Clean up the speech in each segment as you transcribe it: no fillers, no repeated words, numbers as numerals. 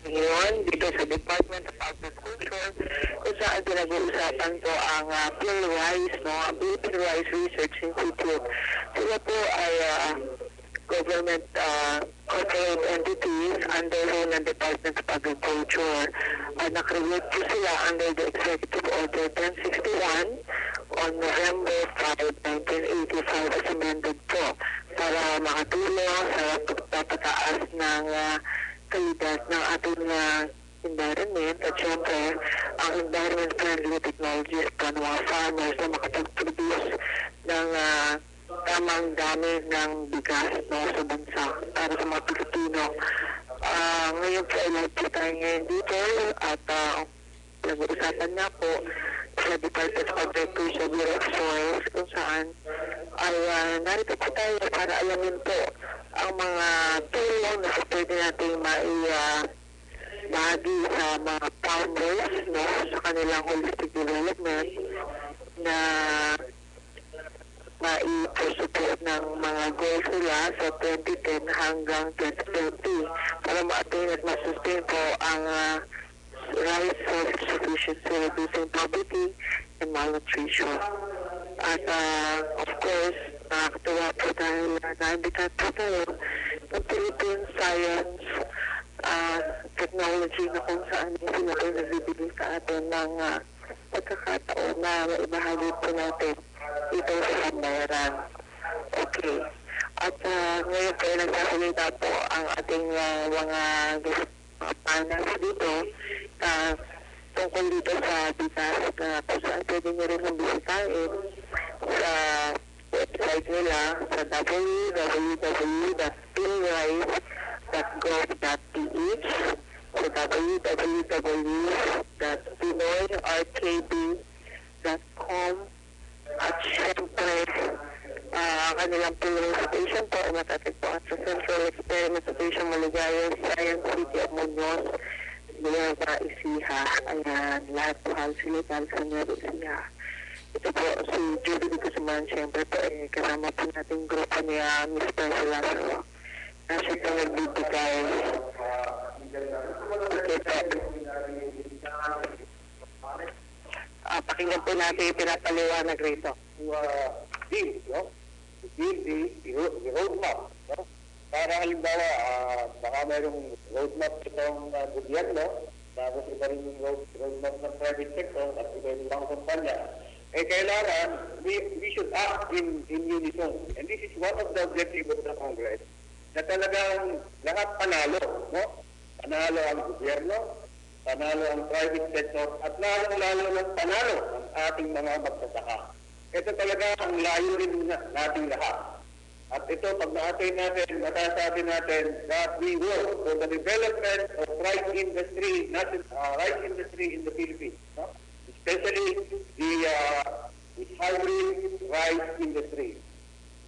ngayon dito sa Department of Agriculture kung saan pinag-uusapan po ang PhilRice, no? Ang Philippine Rice Research Institute. Sila po ay government corporate entities under ng Department of Agriculture. Nakreate po sila under the Executive Order 1061 on November 5, 1985 as amended po para makatulong sa pagpapataas ng kalidad ng ating environment at syempre ang environment-friendly technologies pa ng mga farmers na makapag-produce ng tamang dami ng bigas, no, sa bansa para sa mga Pilipino. Ngayon po ay lahat po tayo ngayon dito at nag-uusapan na po sa Department of Agriculture Bureau of Soils kung saan ay narito po tayo para alamin po ang mga tulong na pwede natin bahagi sa mga farmers, no, sa kanilang holistic development na mai-support ng mga goals nila sa 2010 hanggang 2020 para ma-attain at ma-sustain po ang rice self-sufficiency, reducing poverty and malnutrition. At of course, nakakatuwa po dahil naibitan po tayo ng Philippine Science Technology na kung saan sila po nagbibigay sa atin ng pagkakataon na maibahagi po natin ito sa sambayaran. Okay. At ngayon po nagsasalita po ang ating mga panels dito tungkol dito sa bitas na kung saan pwede nyo rin ang bisitahin sa website nila sa www.philrice.gov.ph sa www.pinoyrkb.com at syempre kanilang polling station po ay matatagpuan sa Central Experiment Station Maligayos, Science City of Muñoz, Nueva Ecija. Ayan, lahat po halos sila sa Nueva Ecija. Ito po si Judy de Guzman, syempre po kasama po natin grupo niya Miss Percy Lazaro na siya po nagbibigay. Okay po. Pakinggan po natin yung pinapaliwanag rito. The roadmap. No? Para halimbawa, baka mayroong roadmap itong gobyerno, tapos iba rin yung roadmap ng private sector at iba yung mga kumpanya. Kailangan, we should act in unison. And this is one of the objectives of the Congress, na talagang lahat panalo. No? Panalo ang gobyerno, panalo ang private sector, at lalo ng panalo ang ating mga magsasaka. Ito talaga ang layo rin nating lahat. At ito, pag na-attain natin, matasabi natin that we work for the development of rice industry, not rice industry in the Philippines. No? Especially the hybrid rice industry.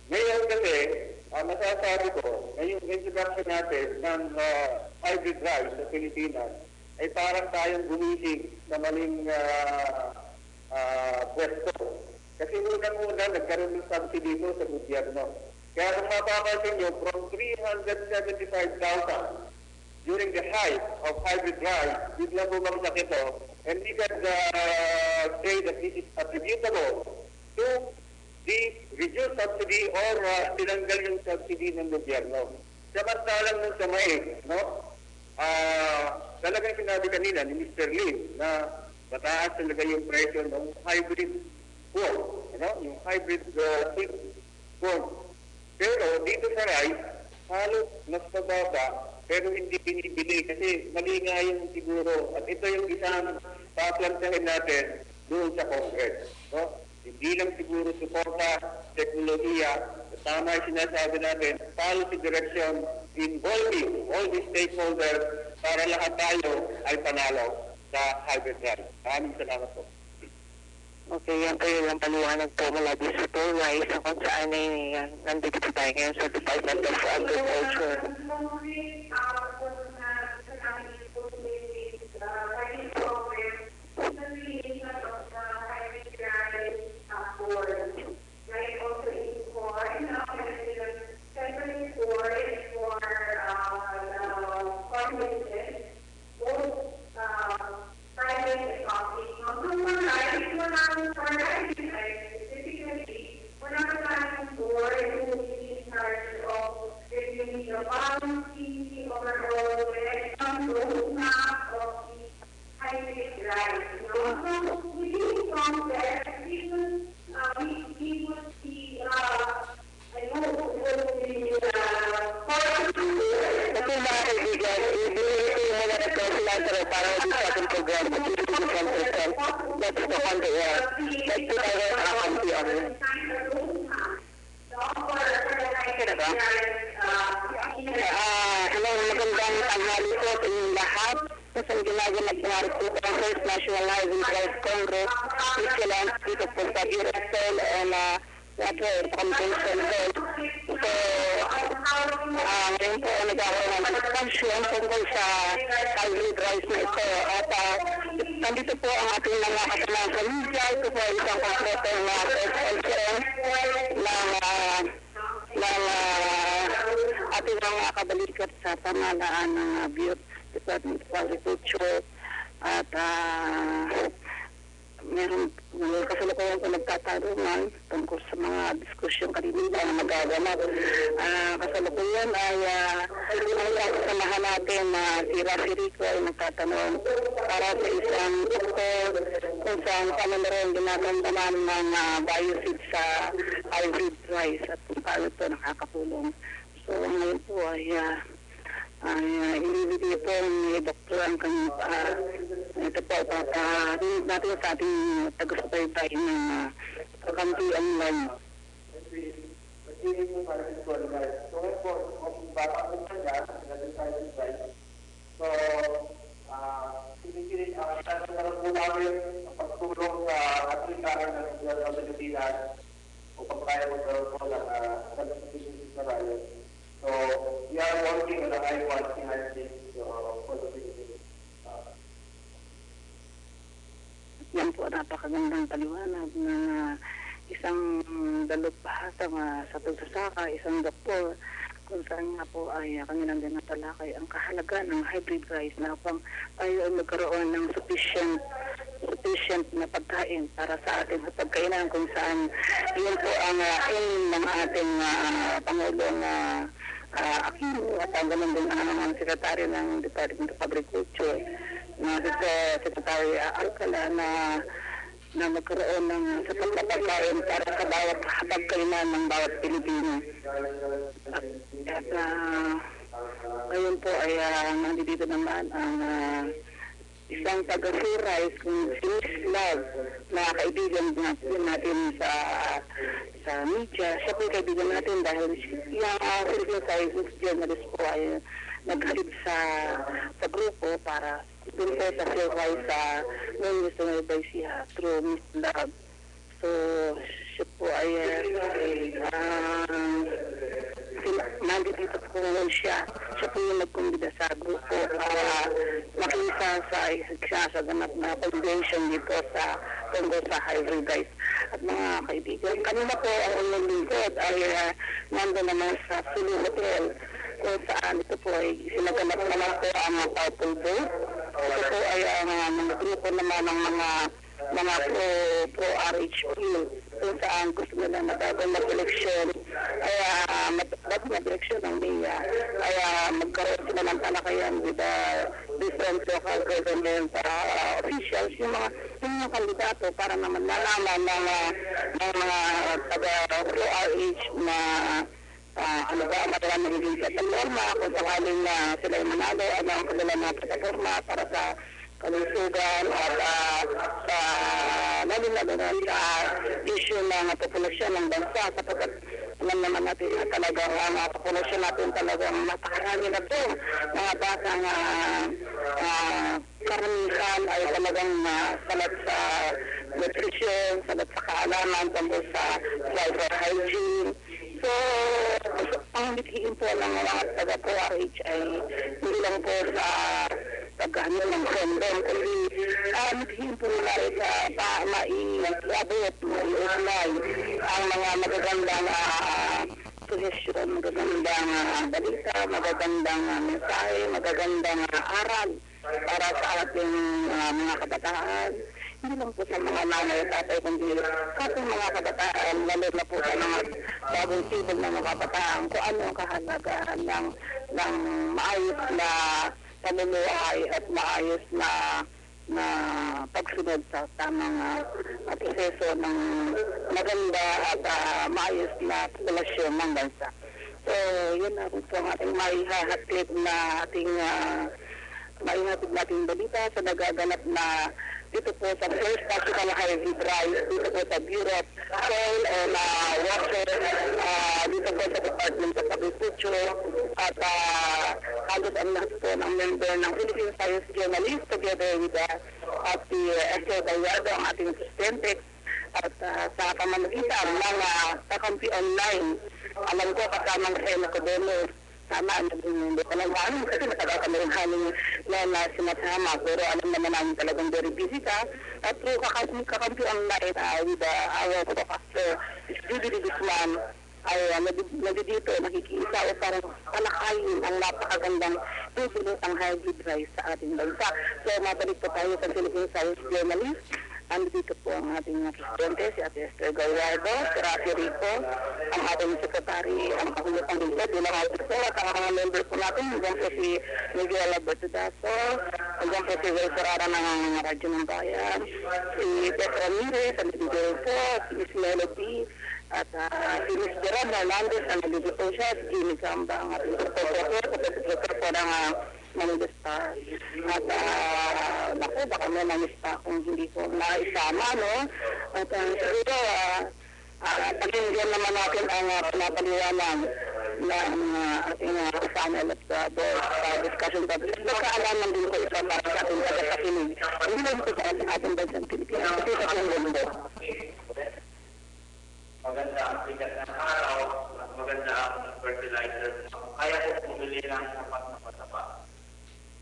Ngayon kasi, masasabi ko, ngayong introduction natin ng hybrid rice sa Pilipinas, ay parang tayong gumising sa maling pwesto. Kasi unang-una, nagkaroon ng subsidy mo sa gobyerno. Kaya kung mapapansin nyo, from 375,000 during the height of hybrid rice, biglang bumagsak ito, and we can say that this is attributable to the reduced subsidy or tinanggal yung subsidy ng gobyerno. Samantalang nung sa May, no? Talagang sinabi kanina ni Mr. Lim na mataas talaga yung presyo ng hybrid corn, yung hybrid seed corn. Pero dito sa rice, halos mas mababa, pero hindi pinibili kasi mali nga yung siguro. At ito yung isang paplantahin natin doon sa Congress. No? Hindi lang siguro suporta, teknolohiya, tama yung sinasabi natin, policy direction involving all the stakeholders para lahat tayo ay panalo sa hybrid rice. Maraming salamat po. Okay, yan po yung paliwanag po mula din sa PhilRice na kung saan ay nandito po tayo ngayon sa Department of Agriculture. Supervisor para sa ating program at that's the on the air. Let's do our RMPR. Hello, magandang tanghali po sa inyong lahat. Isang ginaganap na rin po ang First National Housing Rights Congress, Switzerland, dito po sa Irasol and Natural Convention Hall. So, ngayon po nagkakaroon ng discussion tungkol sa hybrid rice na ito. At nandito po ang ating mga kasamahan sa media. Ito po isang konkretong SLCM ng ating mga kabalikat sa pamahalaan ng Department of Agriculture at meron kasalukuyan po nagtatarungan tungkol sa mga diskusyon kanina na magaganap. Kasalukuyan ay ang kasamahan natin si Rafi Rico ay nagtatanong para sa isang doktor kung saan paano na rin ginagamdaman ng bioseed sa hybrid rice at kung paano ito nakakatulong. So ngayon po ay inibigay po ni Dr. ang kanyang ito po natin sa ating taga-subaybay ng Kampi Online. So, pinipilit ang tanong po namin ang pagtulong sa ating kahan ng Pilipinas upang kaya magkaroon po ng pag-ibig na rayon. So, we are working on the high quality harvesting for the Philippines. Yan po, napakagandang paliwanag na isang dalubhasa sa pagsasaka, isang doktor, kung saan nga po ay kanilang dinatalakay ang kahalaga ng hybrid rice na upang tayo ay magkaroon ng sufficient na pagkain para sa ating pagkainan, kung saan yun po ang aim ng ating Pangulong Aquino at ang ganun din ang Secretary ng Department of Agriculture na Secretary Alcala na magkaroon ng sapat na pagkain para sa bawat pagkainan ng bawat Pilipino. At ngayon po ay nandito naman ang isang taga-Sea Rice kung si Miss Love na kaibigan natin sa media. Siya po kaibigan natin dahil yung Philippine Science Journalist po ay naghalib sa grupo para dun po sa Sea Rice sa Nueva Ecija through Miss Love. So, siya po ay nandito po ngayon siya. Siya po yung nagkumbida sa grupo para makita sa ganap na convention dito sa tungkol sa hybrid rice. At mga kaibigan, kanina po ang unang lingkod ay nandun naman sa Sulu Hotel kung saan ito po ay sinaganap naman po ang Purple Boat. Ito po ay mga grupo naman ng mga pro-RHP kung saan gusto nila na bago mag-eleksyon ng NIA ay magkaroon sila ng talakayan with different local government officials, yung mga kandidato para naman nalaman ng mga taga-pro-RH na ano ba, matalang magiging plataforma kung sakaling sila yung manalo, ano ang kanilang mga plataforma para sa kalusugan at sa lalo na sa issue ng populasyon ng bansa, sapagkat alam naman natin na talagang ang populasyon natin talagang napakarami na po mga batang karamihan ay talagang salat sa nutrition, salat sa kaalaman tungkol sa life hygiene. So, ang mithiin po ng mga taga-PORH ay hindi lang po sa pagkano ng kondom, kundi mithiin po nila sa maiabot, maiuslay ang mga magagandang suggestion, magagandang balita, magagandang mensahe, magagandang aral para sa ating mga kabataan. Hindi lang po sa mga nanay at tatay, kundi sa ating mga kabataan, lalo na po sa mga bagong sibol ng mga kabataan, kung ano ang kahalagahan ng maayos na pamumuhay at maayos na pagsunod sa tamang proseso ng maganda at maayos na populasyon ng bansa. So, yun na po ang ating maihahatid na ating maingatid natin balita sa nagaganap na dito po sa First National Hybrid Rice, dito po sa Bureau of Soil and Water, dito po sa Department of Agriculture, at halos ang lahat po ng member ng Philippine Science Journalist together with at si Esther Gallardo, ang ating presidente, at sa pamamagitan ng Kakampi Online. Alam ko kasamang sa Nacodemo, sama hindi ko lang maano kasi matagal kami rin haling na sinasama, pero alam naman namin talagang very busy ka. At through Kakampi Online with our broadcaster, Judy Guzman, ay nandito nakikita o parang palakayin ang napakagandang tutulong ang hybrid rice sa ating bansa. So mabalik po tayo sa Philippine Science Journalist. Andito po ang ating presidente, si Ate Esther Gallardo, si Rafi Rico, ang ating sekretary, ang Pangulong Pangulong, bilang ating po, at ang mga member po natin, hanggang po si Miguel Alberto Daso, hanggang po si Will Ferrara ng Radyo ng Bayan, si Petra Ramirez, ang Miguel po, si Miss Melody, at si Miss Gerard Hernandez, ang nalito po siya, si Jimmy Gamba, ang ating sekretary po ng Manila Star. At naku, baka may namista kung hindi ko naisama, no? At siguro, pakinggan naman natin ang pinapaliwanag ng ating panel at board discussion. Nagkaalaman din ko ito para sa ating pagkakakinig. Hindi lang ito sa ating bansang Pilipinas. Ito sa ating mundo. Maganda ang bigat ng araw at maganda ang fertilizer. Kaya ko pumili ng sapat na pataba.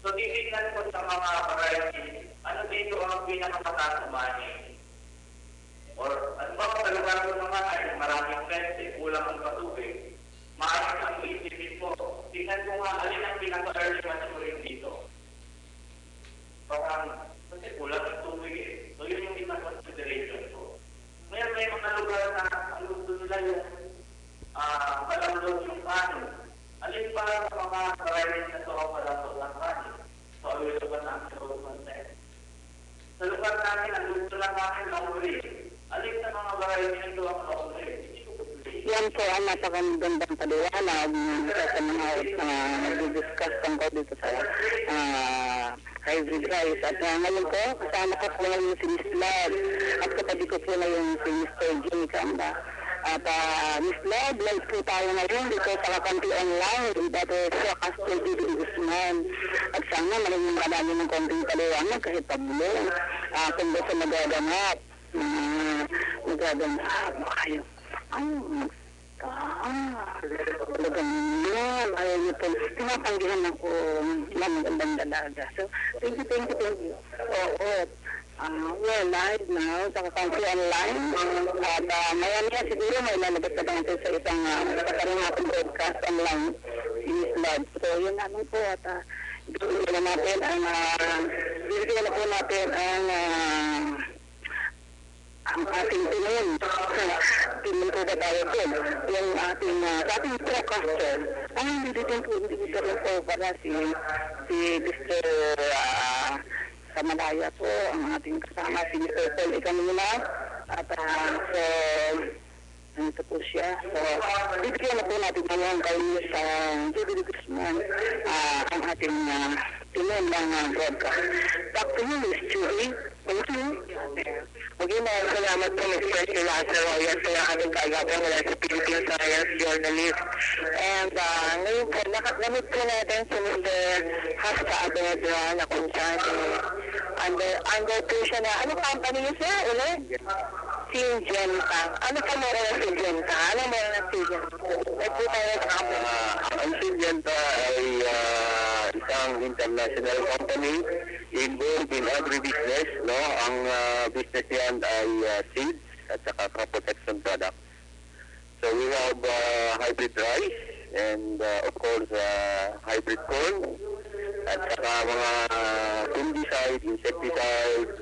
So, titignan ko sa mga varieties, ano dito ang pinakamataas na money? Or, ano ba sa lugar ko naman ay maraming pwede, kulang ang patubig. Maaaring ang isipin mo, tingnan ko nga alin ang pinaka-early maturing dito. Parang, kasi kulang ang tubig eh. So, yun yung pinaka-consideration ko. Ngayon may mga lugar na ang gusto nila yung palamdod yung panin. Alin pa sa mga varieties na ito ang palamdod ng panin? So, available na ang development net. Sa lugar namin, ang gusto lang namin na uli. Alin sa mga varieties na ito ang uli? Yan po ang napakagandang paliwanag sa mga nag-discuss tungkol dito sa hybrid rice. At ngayon po, kasama ko po ngayon si Miss Lab at katabi ko po ngayon si Mr. Jimmy Gamba. At Miss Lab, live po tayo ngayon dito sa Kakampi Online with Dr. Castro Judy Guzman. At sana maraming marami ng konting paliwanag kahit pabulong kung ba sa magaganap. Magaganap ba kayo? Talagang yun. Ayaw niyo po. Tinatanggihan ako ng magandang dalaga. So, thank you. Oo. We're live now sa Kakampi Online. At maya siguro may lalabas na natin sa isang katarang natin broadcast online. Miss Love. So, yun naman po. At bibigyan na po natin ang ating tinuin. Tinuin po ba tayo po? Yung ating broadcaster. Ang hindi rin po para si Mr. sa Malaya po, ang ating kasama, si Mr. Paul Ikamina. At so, ito po siya. So, bibigyan na po natin ngayon kay sa Judy Guzman ang ating tinuin ng broadcast. Back to you, Ms. Judy. Thank you. Okay, salamat po, Mr. Lazaro. Yan po yung aming kagabang mula sa Philippine Science Journalist. And ngayon po, namit po natin si Mr. Hasta Abedra na kung saan under po siya na, ano company niya siya? Ulit? Syngenta. Ano po meron na Syngenta? Ano meron na Syngenta? Ito tayo sa company. Ang Syngenta ay isang international company involved in agribusiness, no? Ang business yan ay seeds at saka crop protection products. So we have hybrid rice and of course hybrid corn at saka mga fungicides, insecticides,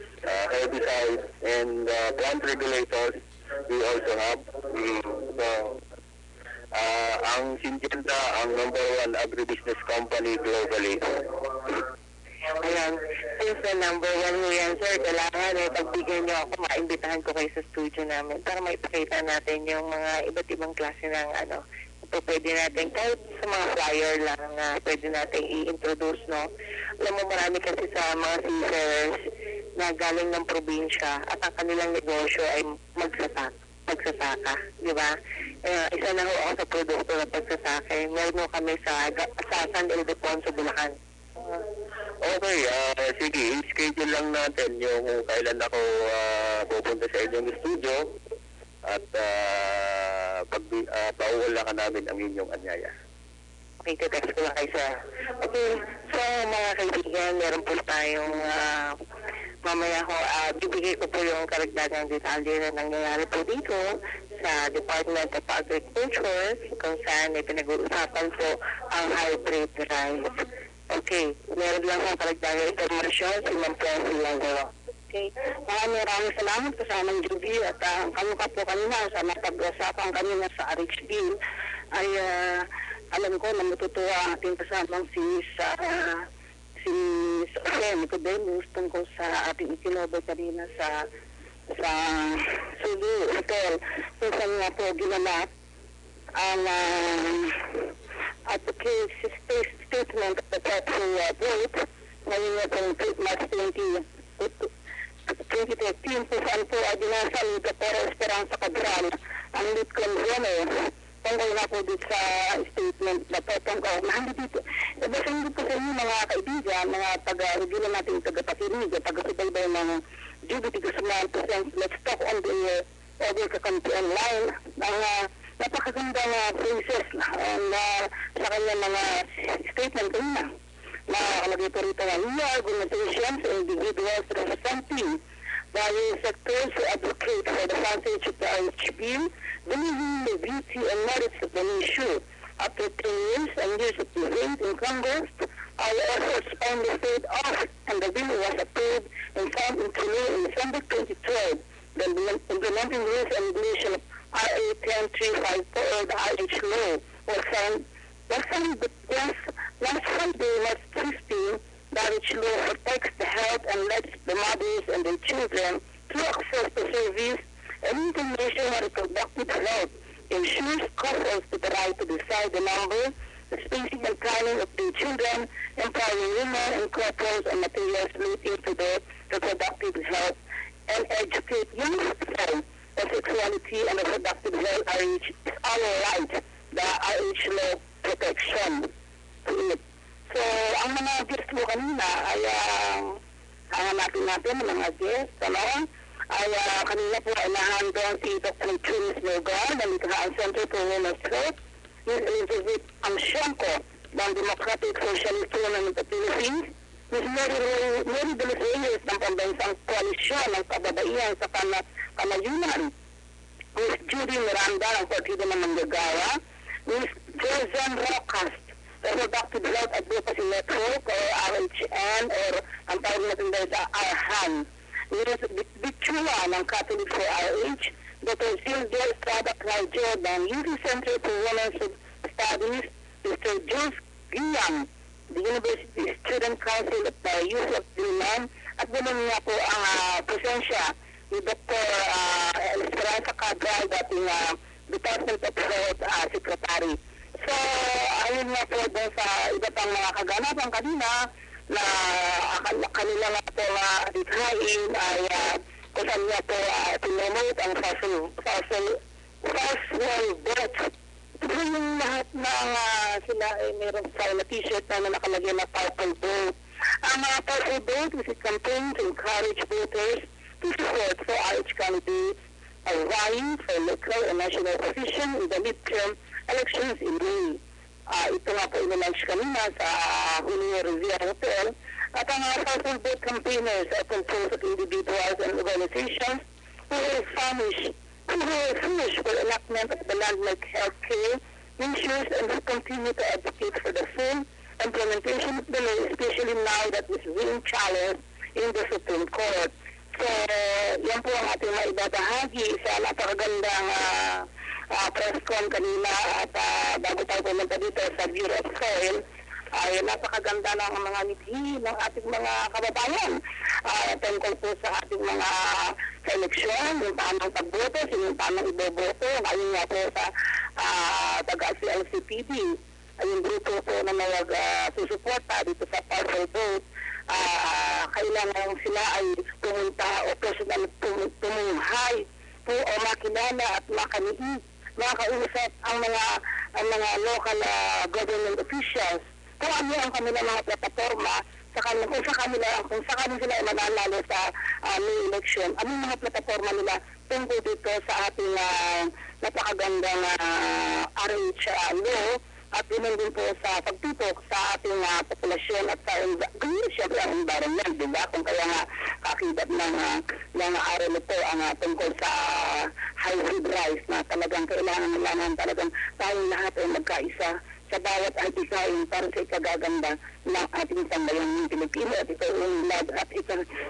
herbicides and plant regulators we also have. So ang Syngenta ang #1 agribusiness company globally. Ayan, since the #1 mo yan, sir, kailangan pagbigyan niyo ako, maimbitahan ko kayo sa studio namin para maipakita natin yung mga iba't ibang klase ng po pwede natin, kahit sa mga flyer lang na pwede natin i-introduce, no? Alam mo, marami kasi sa mga seafarers na galing ng probinsya at ang kanilang negosyo ay magsasaka, di ba? Isa na ho ako sa produkto ng pagsasaka. Meron ho kami sa San Ildefonso, Bulacan. Okay, sige, schedule lang natin yung kailan ako pupunta sa inyong studio at pauwala ka namin ang inyong anyaya. Okay, text ko lang kayo, sir. Okay, so mga kaibigan, meron po tayong mamaya ko, bibigay ko po yung karagdagang detalye na nangyayari po dito sa Department of Agriculture kung saan ay pinag-uusapan po ang hybrid rice. Okay, meron lang ang karagdagang informasyon sa Ma'am Prensi Lazaro. Okay, maraming salamat kasamang Judy at ang kamukha po kanina sa napag-usapan kanina sa RH Bill ay alam ko na matutuwa ang ating kasamang si Nicodemus tungkol sa ating ikinobay kanina sa Sulu Hotel kung saan nga po ginanap ang advocate statement of the Petro Vote ngayon nga pong March 2013 kung saan po ay dinasal ni Dr. Esperanza Cabral ang lead convener tungkol na po dito sa statement na tungkol na dito. Basahin dito sa inyo mga kaibigan, mga taga-regular natin taga-pakinig, taga-subaybay ng GBT Guzman presents Let's Talk on the Over Kakampi Online ng napakagandang phrases na sa kanya mga statement kanina na nakalagay po rito na we are organizations and individuals representing various sectors who advocate for the passage of the RH Bill, believing the beauty and merits of the issue. After 10 years and years of debate in Congress, our efforts finally paid off and the bill was approved and signed into law in December 2012. The implementing rules and regulation of RA 10354, the RH law, was signed last Friday, March 15. The RH law protects the health and lets the mothers and their children to access to service and information on reproductive health, ensures couples with the right to decide the number, the spacing and planning of their children, empowering women and couples on materials relating to their reproductive health, and educate young people on sexuality and reproductive health is our right, the RH law protection to it. So, ang mga guests mo kanina ay hanapin natin mga guests, ay kanina po ay nahandang si Dr. Chunis Logan ng Likhaan Center for Women's Health, Ms. Elizabeth Amshanko ng Democratic Socialist Women of the Philippines, Ms. Mary De Los Reyes ng Pambansang Koalisyon ng Kababaihan sa Kamayunan, Ms. Judy Miranda ng Partido ng Manggagawa, Ms. Jozan Rocas, Reproductive Health Advocacy Network or RHN or ang tawag natin dahil sa ARHAN, Ms. Bichua ng Catholic for RH, Dr. Silvia Estrada Claudio ng UC Center for Women's Studies, Mr. Jules Guiang, the University Student Council of the Youth of Diliman, at ganoon nga po ang presensya ni Dr. Esperanza Cabral, dating Department of Health Secretary. So, ayun nga po doon sa iba pang mga kaganapan kanina na kanila nga po dithain ay kung saan nga po pinomote ang fast world death. Ito yung lahat ng sila ay mayroong sa na t-shirt na nakalagay na purple vote. Ang mga purple vote is a campaign to encourage voters to support for RH candidates vying for local and national position in the midterm elections in May. Ito nga po inalaunch kanina sa Julio Rivera Hotel. At ang purple vote campaigners are composed of individuals and organizations who will furnish for enactment of the landmark health care measures and will continue to advocate for the full implementation of the law, especially now that is being challenged in the Supreme Court. So, yan po ang ating maibabahagi sa napakagandang press con kanina at bago tayo pumunta dito sa Bureau of Soil ay napakaganda ng mga ngiti ng ating mga kababayan tungkol po sa ating mga sa eleksyon, yung tamang pagboto, yung tamang iboboto, ayun nga po sa taga-CLCPD, ay yung grupo po na susuporta dito sa partial vote. Kailangan sila ay pumunta o personal tumunghay po o makilala at makausap ang mga local government officials kung ano ang kanilang mga plataforma kung sa kanila sila ay mananalo sa May election, anong mga plataforma nila tungkol dito sa ating napakagandang RH law at yun din po sa pagtutok sa ating populasyon at sa siyempre ang environment, di ba? Kung kaya nga kakibat ng araw ito ang tungkol sa hybrid rice na talagang kailangan talagang tayong lahat ay magkaisa sa bawat adhikain para sa ikagaganda ng ating sambayang Pilipino at ito yung lad at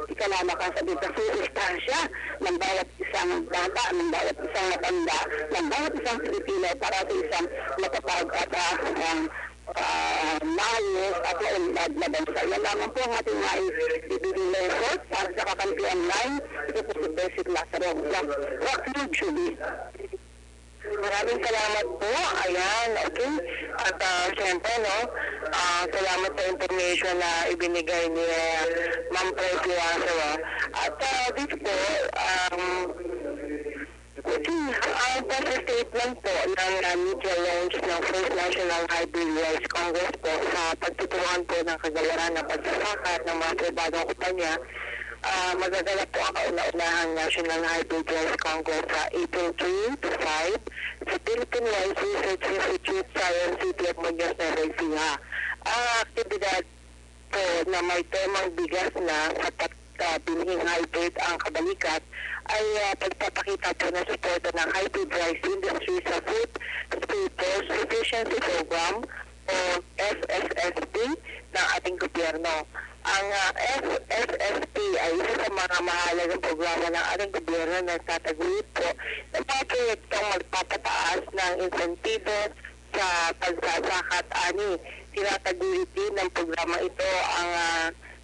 ikalamakas at ito sustansya ng bawat isang bata, ng bawat isang matanda, ng bawat isang Pilipino para sa isang matapag at maayos at maunlad na bansa. Yan naman po ang ating ibibigay na effort para sa kakampiyan line. Ito po si Basic Lazaro. Rock Julie. Maraming salamat po. Ayan, okay. At siyempre, salamat sa information na ibinigay ni Ma'am Presi Lazaro. At dito po, ang press statement po ng media launch ng First National Hybrid Rice Congress po sa pagtuturuan po ng kagalaran ng pagsasakat ng mga pribadong kumpanya. Magaganap po ang kauna-unahang National Hybrid Rice Congress sa April 3 to 5 sa Philippine Rice Research Institute sa City of Muñoz, Nueva Ecija. Ang aktibidad po na may temang bigas na sa binhing hybrid ang kabalikat ay pagpapakita po ng suporta ng hybrid rice industry sa Food Staples Sufficiency Program o FSSP ng ating gobyerno. Ang FSSP ay isa sa mga mahalagang programa ng ating gobyerno na nagtataguyod po ng mga proyektong magpapataas ng insentibo sa pagsasakat ani. Tinataguyod din ng programa ito ang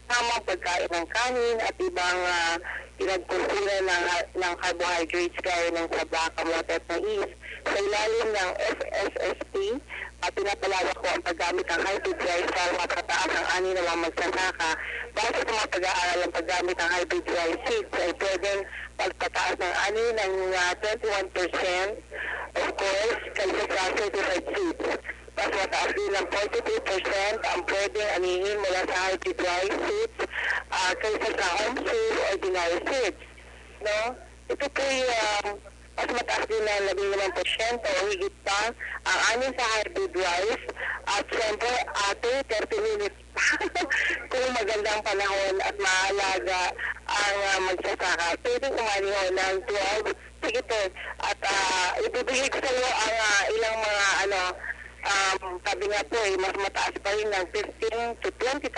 tamang pagkain ng kanin at ibang pinagpulsuran ng carbohydrates gaya ng saba, kamote at mais. Sa ilalim ng FSSP, pinapalawak ko ang paggamit ng hybrid rice para mapataas ang ani ng mga magsasaka. Base sa mga pag-aaral ng paggamit ng hybrid rice seeds ay pwedeng pagpataas ng ani ng 21% of course kaysa sa certified seeds. Mas mataas din ng 42% ang pwedeng anihin mula sa hybrid rice seeds kaysa sa home seed o ordinary seeds. No? Ito po mas mataas din na 11% o higit pa ang anin sa hybrid rice at siyempre 30 minutes kung magandang panahon at maalaga ang magsasaka. Pwedeng umanihon ng 12. Sige po. At ibibigay ko sa iyo ang ilang mga sabi nga po mas mataas pa rin ng 15 to 20,000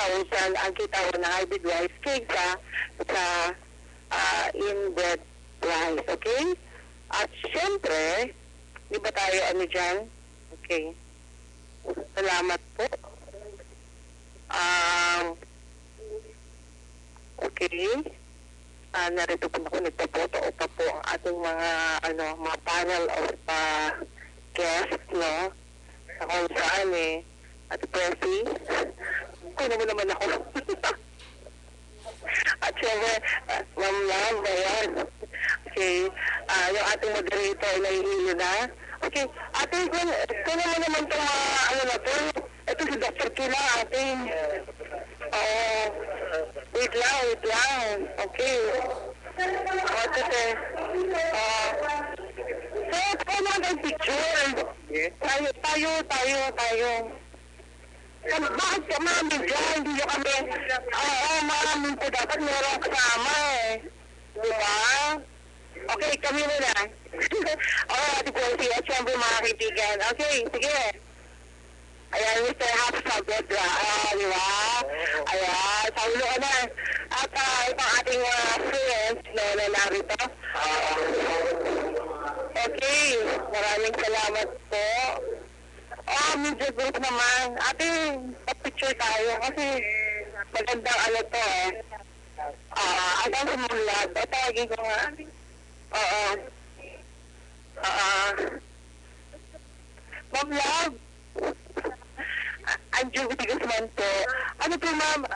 ang kita ko na hybrid rice kaysa sa inbred rice. Okay? At siyempre, di ba tayo dyan? Okay. Salamat po. Okay. Narito po ako, nagpapoto pa po ang ating mga panel of guests, no? Kung saan at Presi. Kuno mo naman ako. At siyempre, ma'am, bayan. Okay. Yung ating moderator ay nahihilo na. Okay. Ate, kuno mo naman itong na to. Ito si Dr. Kila, ate. Wait lang. Okay. Ate. So, paano ang picture? Tayo. Bakit ka mami dyan? Hindi nyo kami. Mami po dapat meron kasama Diba? Okay, kami muna. Ate Presi at siyempre mga kaibigan. Okay, sige. Ayan, Mr. Hafsa Bedra. Diba? Ayan, sa ulo ka na. At itong ating friends na narito. Okay, maraming salamat po. Media group naman. Ate, picture tayo kasi magandang ano to eh. Ang sumulat. O, tawagin ko nga. Oo. Ma'am Love. Ang Juby Guzman po. Ano po ma'am,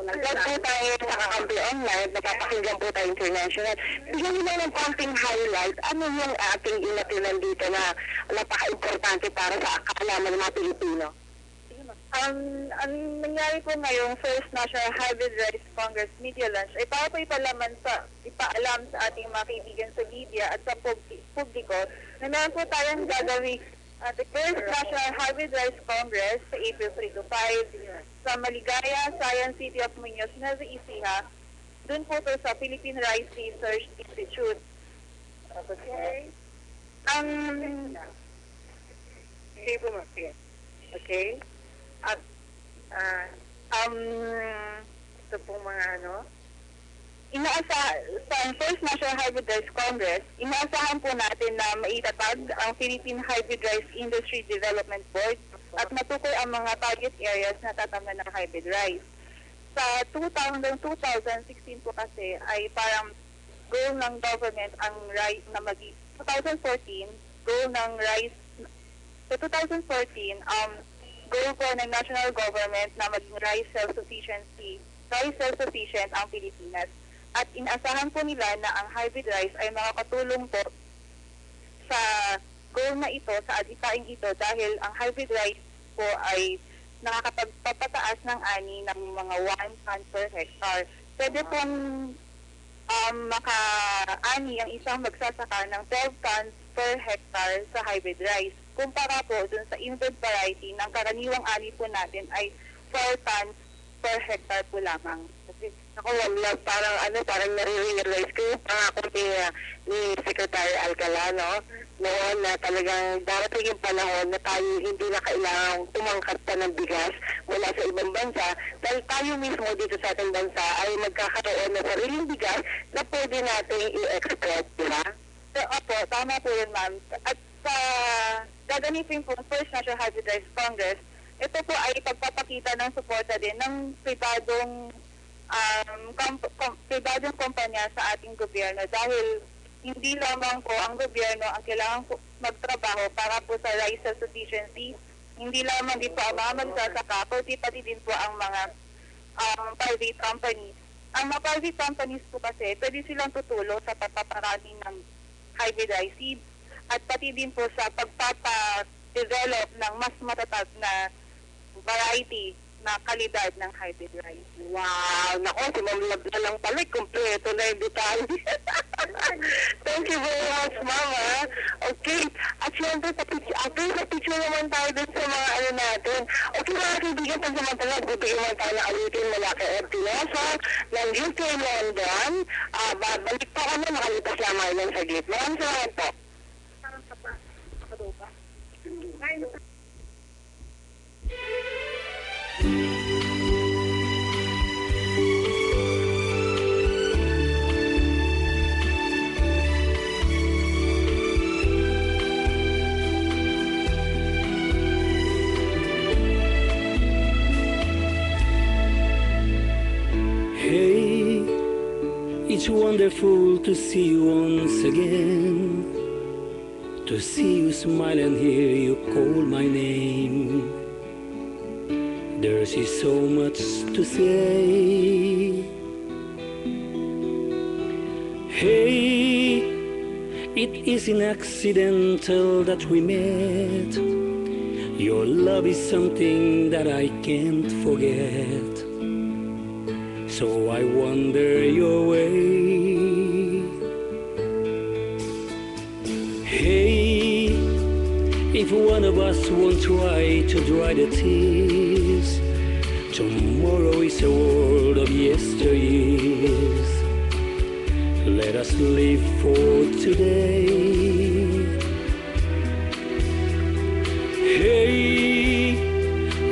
nag po tayo sa Kakampi Online, napapakinggan po tayo international. Bigyan nyo lang ng konting highlight, ano yung ating inatilan dito na napaka-importante para sa kaalaman ng mga Pilipino? Ang nangyari po ngayong First National Hybrid Rice Congress Media Lunch ay para po ipaalam sa ating mga kaibigan sa media at sa publiko na meron po tayong gagawin at the First National Hybrid Rice Congress sa April 3 to 5 sa Maligaya, Science City of Muñoz, Nueva Ecija. Doon po to sa Philippine Rice Research Institute. Okay. Okay. At ito pong mga sa First National Hybrid Rice Congress, inaasahan po natin na maitatag ang Philippine Hybrid Rice Industry Development Board at matukoy ang mga target areas na tatamnan ng hybrid rice. Sa 2016 po kasi ay parang goal ng government ang rice na 2014 goal ng rice sa 2014 goal po ng national government na maging rice self-sufficient ang Pilipinas. At inaasahan po nila na ang hybrid rice ay makakatulong po sa goal na ito, sa adhikaing ito, dahil ang hybrid rice po ay nakakapagpapataas ng ani ng mga 1 ton per hectare. Pwede pong maka-ani ang isang magsasaka ng 12 tons per hectare sa hybrid rice. Kumpara po dun sa inbred variety ng karaniwang ani po natin ay 4 tons per hectare po lamang. Ako, Love, parang nare-realize ko yung pangako ni Secretary Alcala, no? Noon na talagang darating yung panahon na tayo hindi na kailangang tumangkat pa ng bigas mula sa ibang bansa dahil tayo mismo dito sa ating bansa ay magkakaroon ng sariling bigas na pwede nating i-export, di ba? So, opo, tama po yun, ma'am. At sa gaganipin po First National Hybrid Rice Congress, ito po ay pagpapakita ng suporta din ng pribadong kumpanya sa ating gobyerno dahil hindi lamang po ang gobyerno ang kailangan magtrabaho para po sa rice self-sufficiency, hindi lamang din po ang mga magsasaka, pati din po ang mga private companies. Ang mga private companies po kasi, pwede silang tutulong sa pagpaparami ng hybrid rice seeds at pati din po sa pagpapadevelop ng mas matatag na variety na kalidad ng hybrid rice. Wow! Naku, si Ma'am Love na lang pala, kompleto na yung detalye. Thank you very much, Mama. Okay. At syempre, sa picture naman tayo dun sa mga natin. Okay, mga kaibigan, pansamantala, bibigyan naman tayo ng awitin mula kay Ed Tinosa ng UK London. Babalik pa kami, makalipas lamang yan sa gate. Maraming salamat po. Hey, it's wonderful to see you once again, to see you smile and hear you call my name. There's so much to say. Hey, it isn't accidental that we met. Your love is something that I can't forget. So I wander your way. Hey, if one of us won't try to dry the tears, tomorrow is a world of yesteryears. Let us live for today. Hey,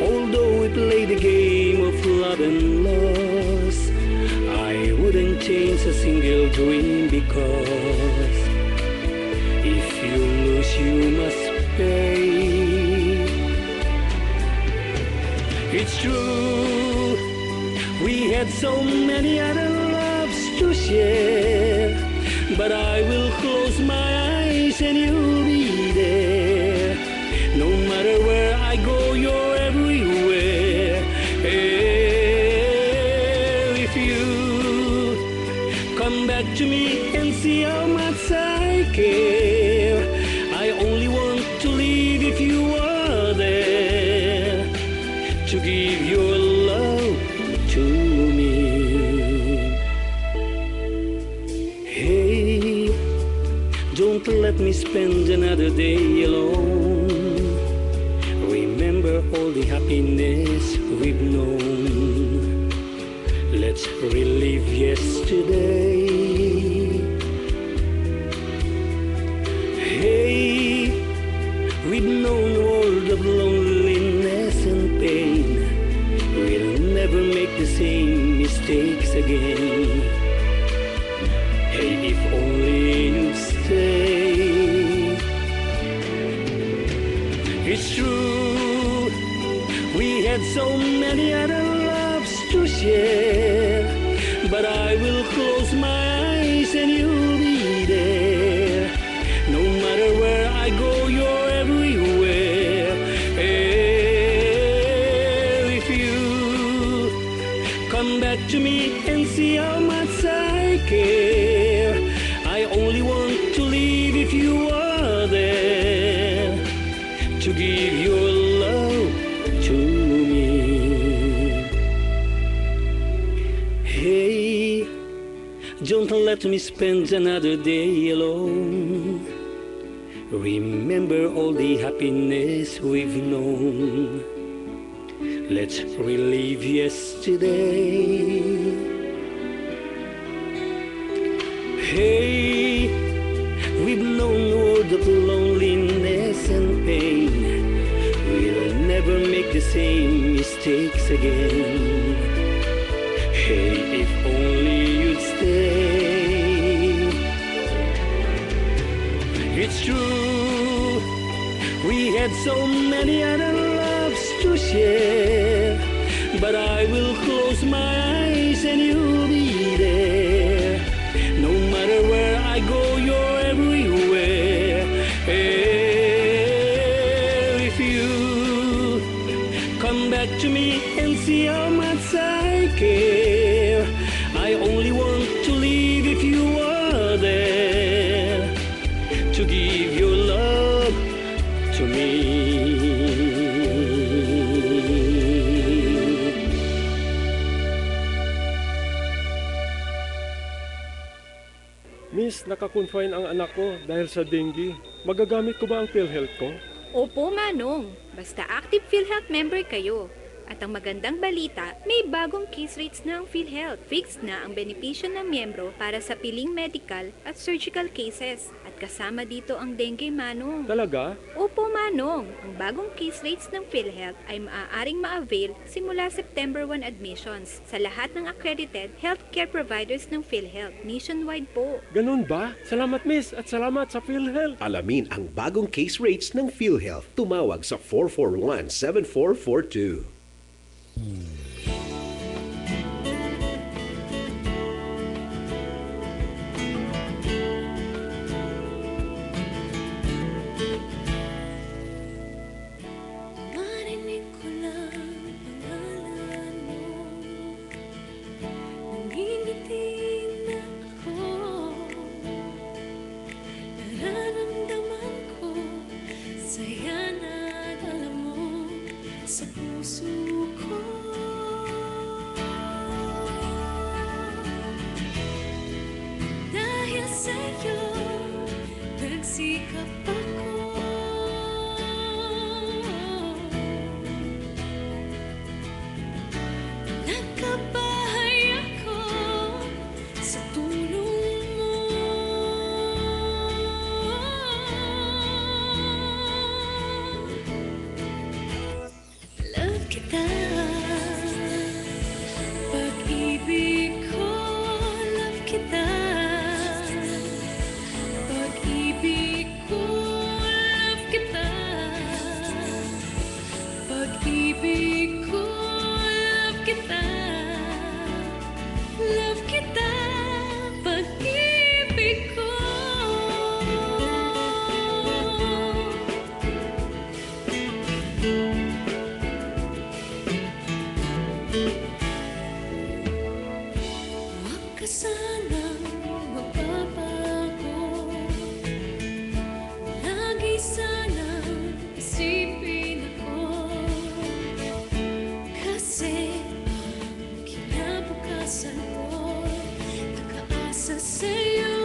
although we play the game of love and loss, I wouldn't change a single dream, because if you lose you must pay. It's true, we had so many other loves to share, but I will close my eyes and you'll be there. No matter where I go, you're everywhere. If you come back to me and see how much I care, I only want to leave if you are there to give your love to me. Hey, don't let me spend another day alone. Remember all the happiness we've known. Let's relive yesterday. Hey, we've known a world of loneliness and pain. We'll never make the same mistakes again. Hey, if only you'd stay. It's true, we had so many other loves to share, but I will close my eyes and you'll be there. No matter where I go, you're everywhere. If you come back to me and see how much I care, I only want to leave if you are there to give your love to me. Hey, don't let me spend another day alone. Remember all the happiness we've known. Let's relive yesterday. Hey, we've known a world of loneliness and pain. We'll never make the same mistakes again. Hey, if only you'd stay. It's true, we had so many other loves to share, but I will close my eyes and you'll be there. No matter where I go, you're everywhere. If you come back to me and see how much I care, I only want to leave if you are there to give your love to me. Miss, nakakonfine ang anak ko dahil sa dengue. Magagamit ko ba ang PhilHealth ko? Opo, Manong. Basta active PhilHealth member kayo. At ang magandang balita, may bagong case rates na ang PhilHealth. Fixed na ang benepisyo ng miyembro para sa piling medical at surgical cases. At kasama dito ang dengue, Manong. Talaga? Opo, Manong. Ang bagong case rates ng PhilHealth ay maaaring ma-avail simula September 1 admissions sa lahat ng accredited healthcare providers ng PhilHealth. Nationwide po. Ganun ba? Salamat, Miss, at salamat sa PhilHealth. Alamin ang bagong case rates ng PhilHealth. Tumawag sa 441-7442. Marinig ko lang pangalan mo, nangingitin ako. Nararamdaman ko saya na dala mo sa puso ka sanang magbabago. Lagi sanang isipin ako, kasi ang kinabukasan ko nakaasa sa'yo.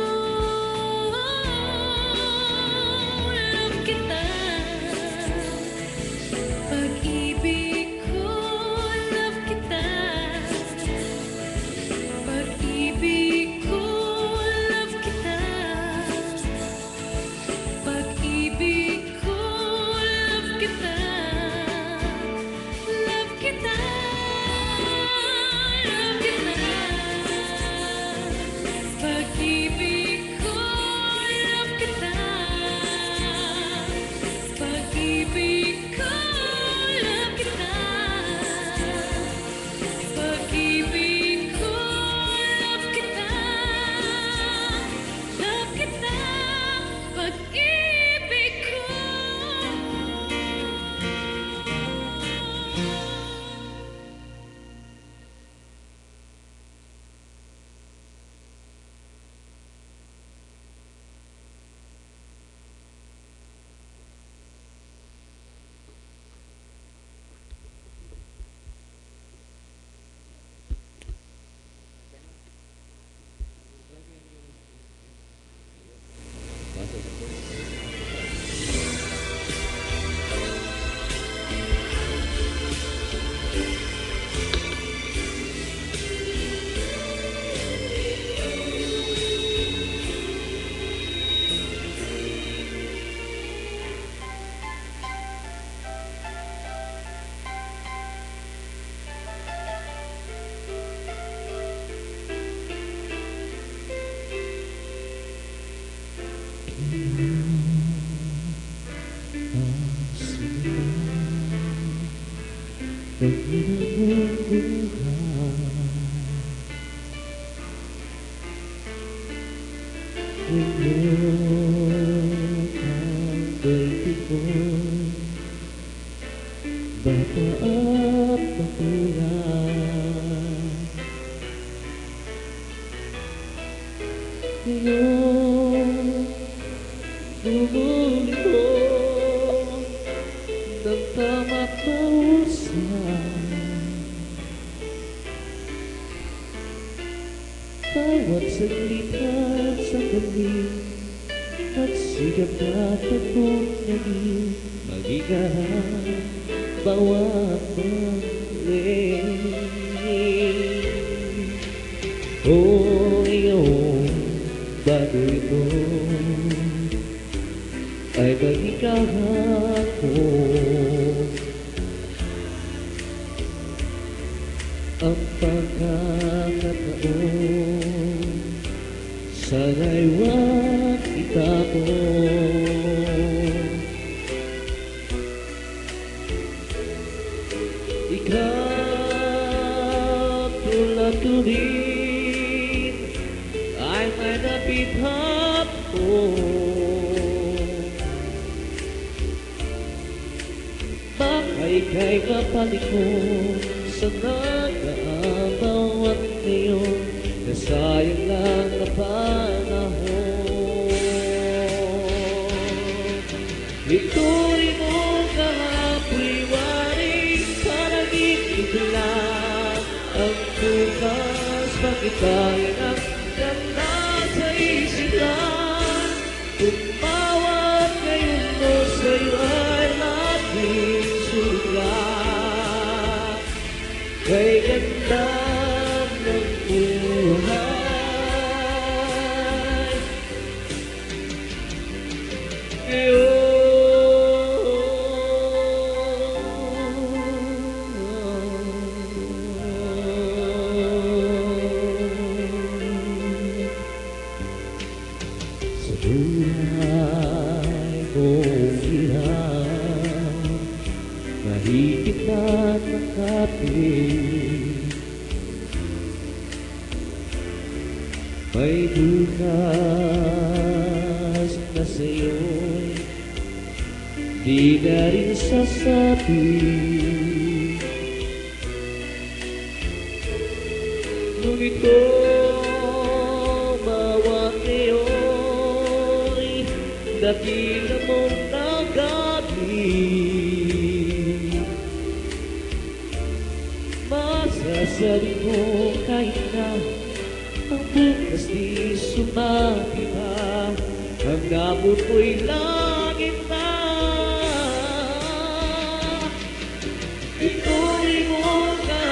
Love kita, pag-ibig ko. Love kita, pag-ibig ko. Love kita, pag-ibig ko. Love kita, love kita, love kita, pag-ibig ko. Love kita, pag-ibig ko. Love kita, pag-ibig ko. Love kita, love kita, pag-ibig ko. Bawat salita sa gabi at sigap na takong naging magigahan bawat mali. O iyong bago ito ay magigahan ko. Ang pagkakataon sana'y wag itapon. Ikaw tulad ko din ay may napithap ko. Baka ika'y kapalikot sa nag-aabawat ngayon, nasayang lang na panahon. Ito'y mong kahapoy waring paragin ito lang ang bukas. Bakit tayo nang ganda sa isipan? Tumawag ngayon mo sa'yo ay ating sulat. Kay ganda ng buhay. Sa buhay mong ilang mahigit na nakapit, may bukas na sa'yo'y di na rin sasabi. Nung ito dakila mong nagabi. Masasabi mo kahit na ang bukas di sumagi pa, ang nabot mo'y langit na. Ituloy mo na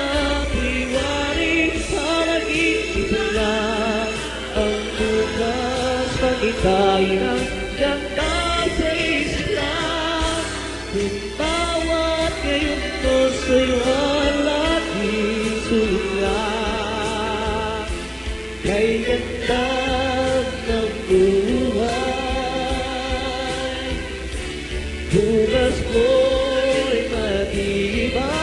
piwari para naging lang ang bukas pag-itay ng ganda sa isip lang. Kung bawat ngayon mo sa'yo ang laging sulit lang, kay ganda ng buhay. Bukas mo'y matibay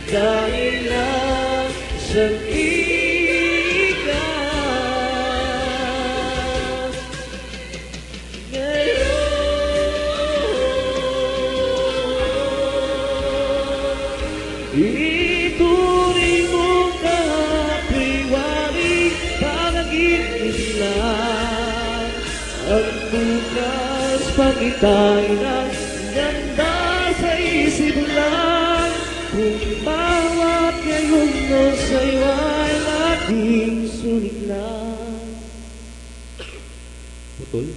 dahil lang sa ikaw. Ngayon ituloy mo kapiwari pag-ibig lang ang bukas pag-itay ng ganda sa isip lang. Kung bawat ngayon mo sa'yo ay laging sulit lang. Putol?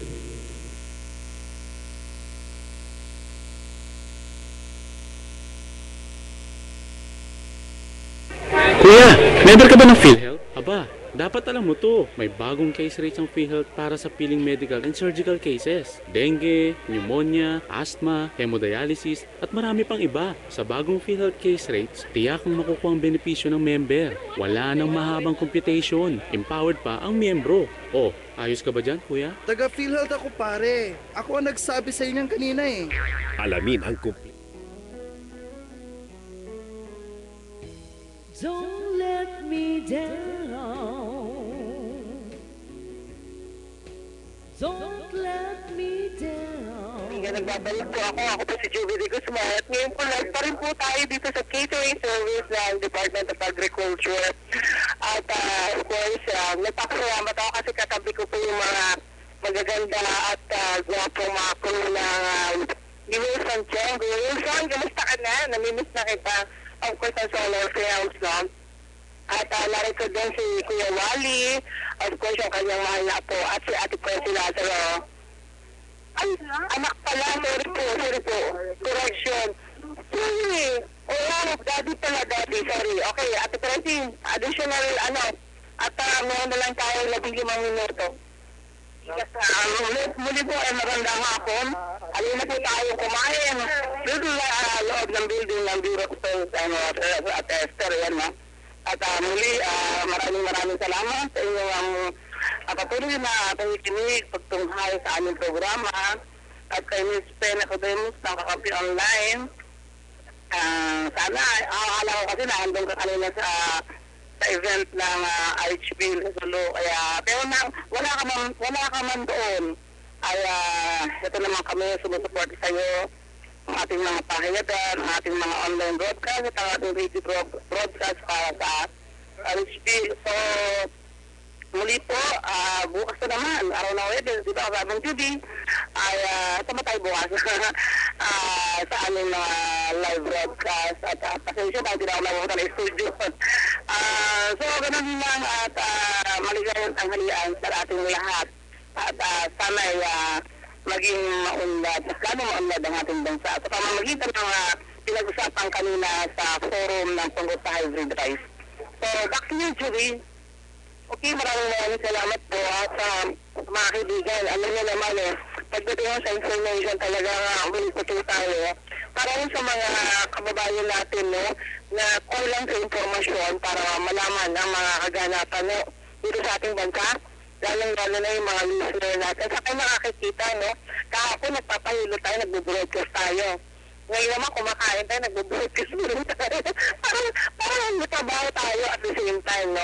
Kuya, member ka ba ng PhilHealth? Aba, dapat alam mo to. May bagong case rates ang PhilHealth para sa piling medical and surgical cases. Dengue, pneumonia, asthma, hemodialysis, at marami pang iba. Sa bagong PhilHealth case rates, tiyak ang makukuha ang benepisyo ng member. Wala nang mahabang computation. Empowered pa ang miyembro. Oh, ayos ka ba dyan, kuya? Taga PhilHealth ako, pare. Ako ang nagsabi sa inyo kanina eh. Alamin ang Don't let me down. Don't let me down. Nagbabalik po ako. Ako po si Juby de Guzman. At ngayon po live pa rin po tayo dito sa catering service ng Department of Agriculture. At of course, nagpapasalamat ako kasi katabi ko po yung mga magaganda at gwapong mga crew ng ni Wilson Cheng. Wilson, kamusta ka na? Namimiss na kita. Of course, ang Solar Films, no? At narito din si Kuya Wally, of course, yung kanyang mahal na po, at si Ate Percy Lazaro. Ay, anak pala, sorry po. Correction. Sorry. Oo, daddy pala, sorry. Okay, Ate Percy, additional, at meron na lang tayo 15 minuto. Muli po ay magandang hapon. Alin na po tayo kumain. Dito na loob ng building ng Bureau of Sales at Esther, yan no? At muli, maraming salamat sa inyong patuloy na pakikinig, pagtunghay sa aming programa. At kay Ms. Pena Codemus ng Kakapi Online. Sana, alam ko kasi naandun ka kanina sa event ng RHB Lolo, kaya pero wala ka man doon ay ito naman kami sumusupport sa iyo, ang ating mga pahayagan, ang ating mga online broadcast at ang ating radio broadcast para sa RHB. So muli po, bukas na naman, araw na Webes, di ba, Rabang Judy, ay sama tayo bukas sa aming mga live broadcast at pasensya na, hindi na ako nabubutan ng studio. So, ganun lang at maligayang tanghalian sa ating lahat at sana ay maging maunlad, mas lalo maunlad ang ating bansa. Sa pamamagitan ng pinag-usapan kanina sa forum ng tungkol sa hybrid rice. So, back to you, Judy. Okay, maraming salamat po sa mga kaibigan. Alam niyo naman pagdating sa information talaga ulit-ulit tayo. Para sa mga kababayan natin na kulang sa informasyon para malaman ang mga kaganapan dito sa ating bansa. Lalo na yung mga listener natin. Sa kayo makakikita, kahapon nagpapahilo tayo, nagbo-broadcast tayo. Ngayon naman kumakain tayo, nagbo-broadcast tayo. parang nagtrabaho tayo at the same time,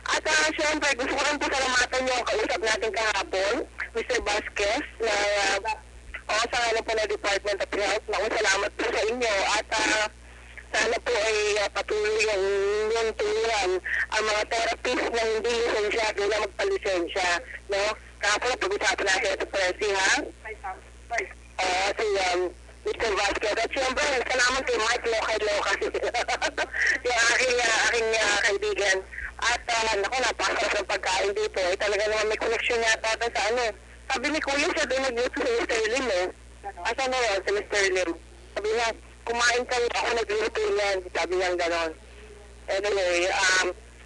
At syempre, gusto ko rin po salamatan yung kausap natin kahapon, Mr. Vasquez, na sa ngalan po na Department of Health. Salamat po sa inyo at sana po ay patuloy yung tulungan ang mga therapists na hindi lisensyado na magpalisensya. Kahapon, pag-usapan natin ito, Presi, ha? Si Mr. Vasquez. At siyempre, salamat kay Mike Lokay-Lokay. Yung aking kaibigan. At naku, napakasarap ng pagkain dito. Talaga naman may connection yata sa Sabi ni Kuya, siya doon nag-luto si Mr. Lim Asa na yun, si Mr. Lim? Sabi niya, kumain kayo, ako nag-luto niyan. Sabi niya gano'n. Anyway,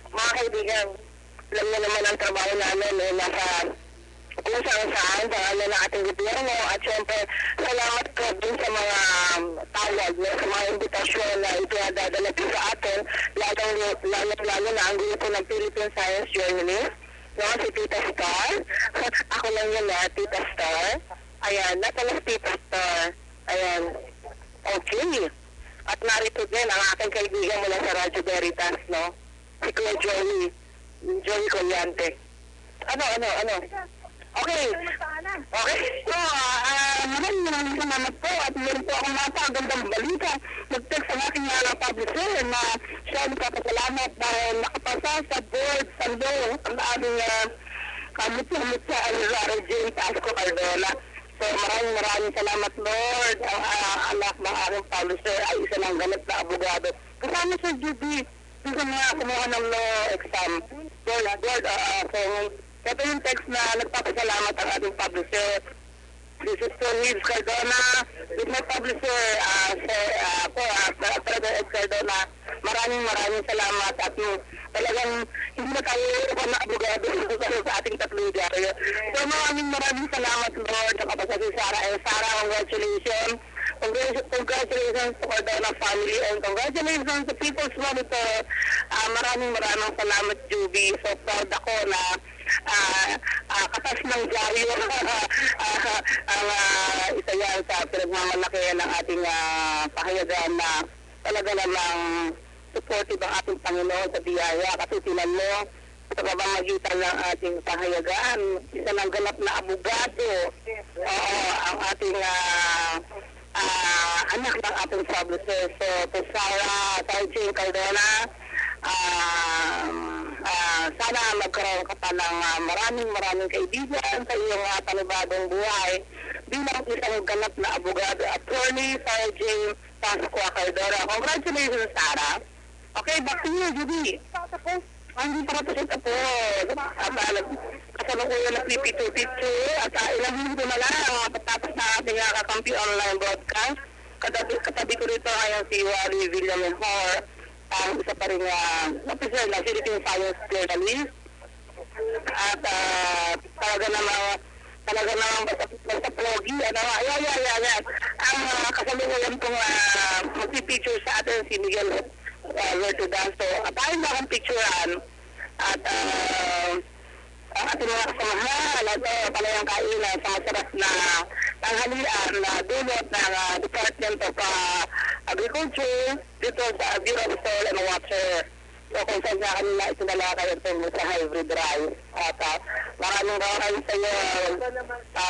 mga kaibigan, alam niyo naman ang trabaho namin, nasa kung saan sa ng ating gobyerno. At syempre, salamat po din sa mga tawag, sa mga imbitasyon na ipinadadala po sa atin, lalo na ang grupo ng Philippine Science Journalist, si Tita Star. Ako lang yun Tita Star. Ayan, natalas Tita Star. Ayan, okay. At narito din ang aking kaibigan mula sa Radyo Veritas, si Kuya Joey Collante. Ano? Okay. So, maraming salamat po at meron po akong napagandang balita. Nag-text ang aking publisher na siya nagpapasalamat dahil nakapasa sa board ang aming kamutsa ang Rara Jane Pasco Cardona. So, maraming salamat, Lord. Ang anak ng aking publisher ay isa ng ganap na abogado. Kasama sa GD, isa nga kumuha ng law exam. Ito yung text na nagpapasalamat ang ating publisher. This is for Liz Cardona. With my publisher, Brother Ed Cardona. Maraming salamat at talagang hindi na tayo na abogado sa ating tatlong diaryo. So maraming salamat, Lord. Nakapasa si Sarah. Sarah, congratulations. Congratulations to Cardona family and congratulations to People's Monitor. Maraming salamat, Juby. So proud ako na katas ng diaryo ang isa yan sa pinagmamalakihan ng ating pahayagan na talaga namang supportive ang ating Panginoon sa biyaya. Kasi tinan mo, sa pamamagitan ng ating pahayagan, isa ng ganap na abogado, ang ating anak ng ating publisher. So, to Sarah Jane Cardona, sana magkaroon ka pa ng maraming kaibigan sa iyong panibagong buhay bilang isang ganap na abogado. Attorney Sarah Jane Pasco Cardona. Congratulations, Sarah. Okay, back to you, Judy. Hindi pa ito ito po. Kasama ko yung nag-picture at ilang minuto na lang patapos na ating kakampi online broadcast. Katabi ko rito ay si Wally Villamejor, ang isa pa rin officer na Philippine Science Journalist. At talaga namang basta pogi. Ayan. Ang kasalukuyan pong mag-picture sa atin si Miguel Vertudan. So, tayo na akong picturean. At ang ating mga kasamahan at palayang kainan sa masarap na tanghalian na dulot ng Department of Agriculture dito sa Bureau of Soil and Water. So, kung saan na kanina itinalakay ito sa hybrid rice. At maraming sa iyo,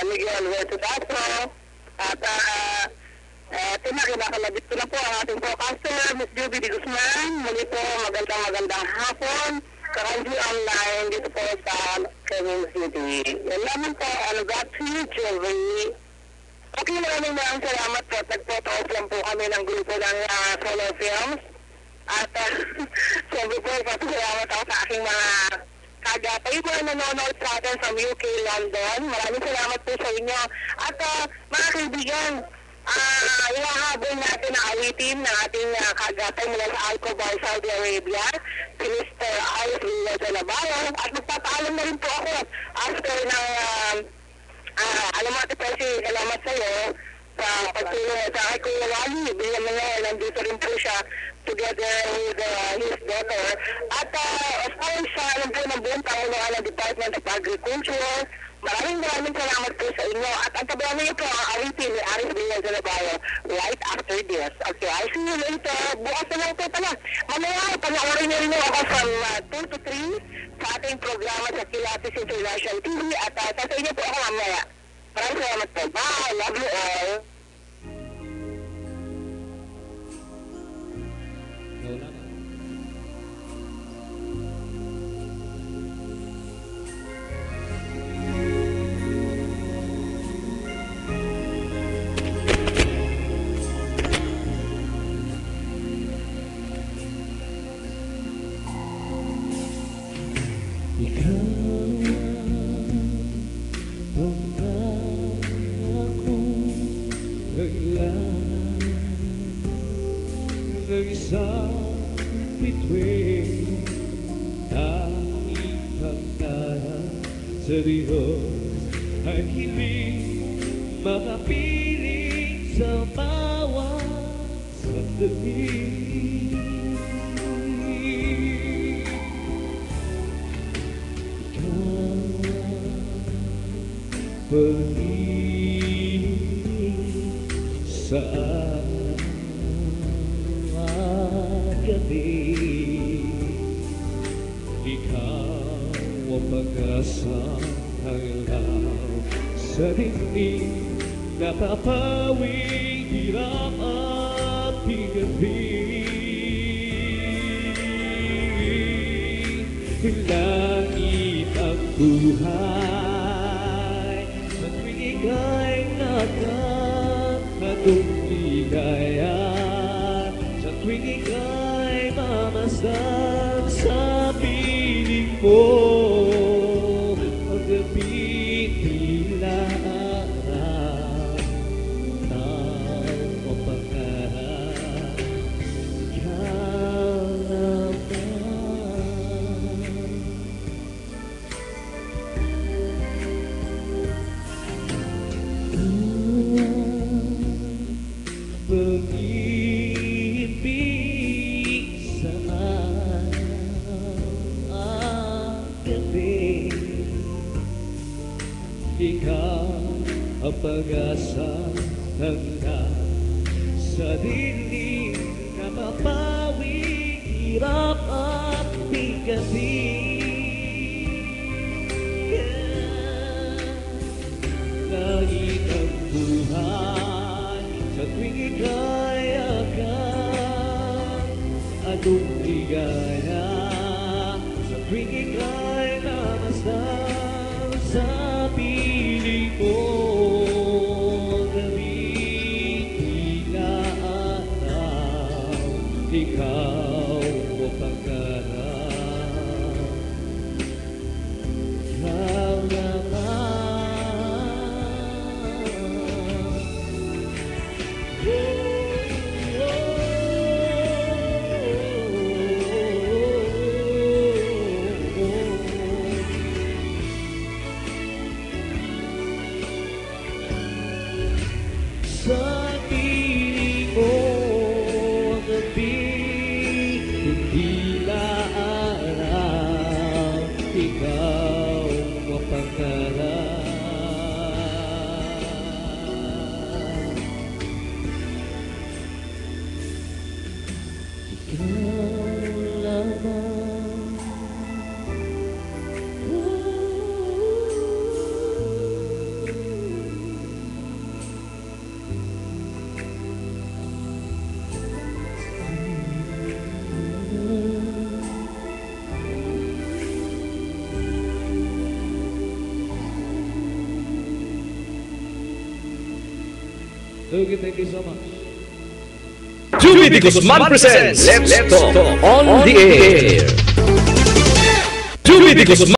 Miguel Vertudan. At kinakalabit ko na po ang ating forecaster, Ms. Juby de Guzman. Muli po, magandang hapon. Currently online dito po sa Quezon City. Yan naman po, back to you, Juby. Okay, maraming salamat po. Nag-photo-off lang po kami ng grupo ng Solar Films. At sabi po, salamat ako sa aking mga kagapay po na nanonood sa atin sa UK, London. Maraming salamat po sa inyo. At mga kaibigan, ihahabol natin ang awitin ng ating kagapay mula sa Alcobar, Saudi Arabia, si Mr. Alex Villanueva. At magpapaalam na rin po ako after ng alam mo ate Percy, salamat sa iyo sa pagtulong sa akin Kuya Wally. Bilang mga nandito rin po siya together with his daughter. At of course, alam po ng buong Pangunahan ng Department of Agriculture. Maraming salamat po sa inyo. At ang tabayan niyo po ang awitin ni Aris Villanueva right after this. Okay, I'll see you later. Bukas na lang po pala. Mamaya, panoorin niyo rin ako from 2 to 3 sa ating programa sa Kilatis International TV. At sa inyo po ako mamaya. Maraming salamat po. Bye! Love you all! Ikaw ang pangakong naglaan ng isang bituin. Tanging pagkaran sa Diyos ay hindi makapiling sa bawat sandali. Pag-ibig sa gabi, ikaw ang pag-asa ng ilaw sa dingding, napapawing hirap at pag-ibig. Langit ang buhay sa tuwing ika'y nakakatong ligaya, sa tuwing ika'y mamasdan sa piling mo. Pag-gabi tila araw, tao o pagkarap, kalaman. Pag-ibig sa gabi, ikaw ang pag-asa hanggang sa dilim, napapawing hirap at bigatin. Langit ang buhay sa tuwing ika'y agad, anong ligaya sa tuwing ika'y namasdan sa piling mo. Gabi tila araw, ikaw ang pagkarap, sa piling mo. Gabi tila araw, ikaw ang pagkarap. Ikaw lamang. Okay, thank you so much. Jubby De Guzman presents Let's Talk on the Air. Jubby De Guzman.